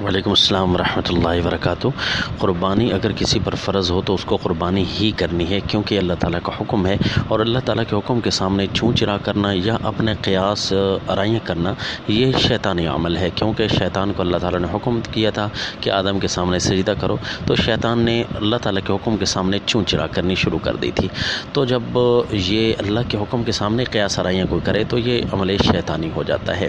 وعلیکم السلام ورحمۃ اللہ وبرکاتہ۔ قربانی اگر کسی پر فرض ہو تو اس کو قربانی ہی کرنی ہے، کیونکہ اللہ تعالیٰ کا حکم ہے، اور اللہ تعالیٰ کے حکم کے سامنے چون چرا کرنا یا اپنے قیاس آرائیاں کرنا یہ شیطانی عمل ہے، کیونکہ شیطان کو اللہ تعالیٰ نے حکم کیا تھا کہ آدم کے سامنے سجدہ کرو، تو شیطان نے اللہ تعالیٰ کے حکم کے سامنے چون چرا کرنی شروع کر دی تھی۔ تو جب یہ اللہ کے حکم کے سامنے قیاس آرائیاں کوئی کرے تو یہ عمل شیطانی ہو جاتا ہے۔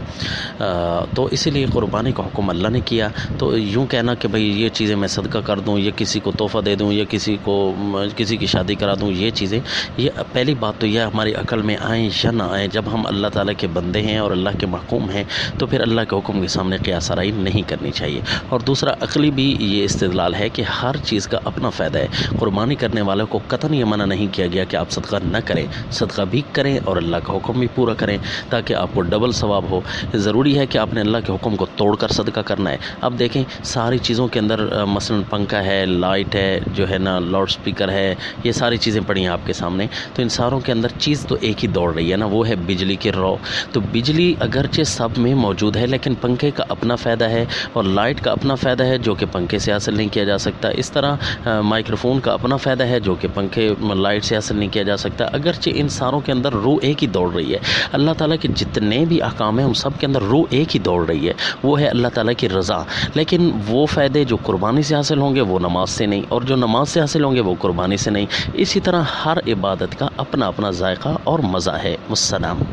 تو اسی لیے قربانی کا حکم اللہ نے کیا، تو یوں کہنا کہ بھئی یہ چیزیں میں صدقہ کر دوں، یہ کسی کو تحفہ دے دوں، یا کسی کی شادی کرا دوں، یہ چیزیں، یہ پہلی بات تو یہ ہماری عقل میں آئیں یا نہ آئیں، جب ہم اللہ تعالیٰ کے بندے ہیں اور اللہ کے محکوم ہیں تو پھر اللہ کے حکم کے سامنے قیاس آرائی نہیں کرنی چاہیے۔ اور دوسرا عقلی بھی یہ استدلال ہے کہ ہر چیز کا اپنا فائدہ ہے۔ قربانی کرنے والوں کو قطعاً یہ منع نہیں کیا گیا کہ آپ صدقہ نہ کریں، صدقہ بھی کریں اور اللہ کا حکم بھی پورا کریں تاکہ آپ کو ڈبل ثواب ہو۔ ضروری ہے کہ آپ نے اللہ کے حکم کو توڑ کر صدقہ کرنا ہے۔ اب دیکھیں ساری چیزوں کے اندر مثلا پنکھا ہے، لائٹ ہے، جو ہے نا لاؤڈ سپیکر ہے، یہ ساری چیزیں پڑی ہیں آپ کے سامنے، تو ان ساروں کے اندر چیز تو ایک ہی دوڑ رہی ہے نا، وہ ہے بجلی کی رو۔ تو بجلی اگرچہ سب میں موجود ہے، لیکن پنکھے کا اپنا فائدہ ہے اور لائٹ کا اپنا فائدہ ہے جو کہ پنکھے سے حاصل نہیں کیا جا سکتا۔ اس طرح مائکروفون کا اپنا فائدہ ہے جو کہ پنکھے لائٹ سے حاصل نہیں کیا جا سکتا۔ اگرچہ ان ساروں کے اندر روح ایک ہی دوڑ رہی ہے، اللہ تعالیٰ کے جتنے بھی احکام ہیں ان سب کے اندر روح ایک ہی دوڑ رہی ہے، وہ ہے اللہ تعالیٰ کی رضا۔ لیکن وہ فائدے جو قربانی سے حاصل ہوں گے وہ نماز سے نہیں، اور جو نماز سے حاصل ہوں گے وہ قربانی سے نہیں۔ اسی طرح ہر عبادت کا اپنا اپنا ذائقہ اور مزہ ہے۔ السلام۔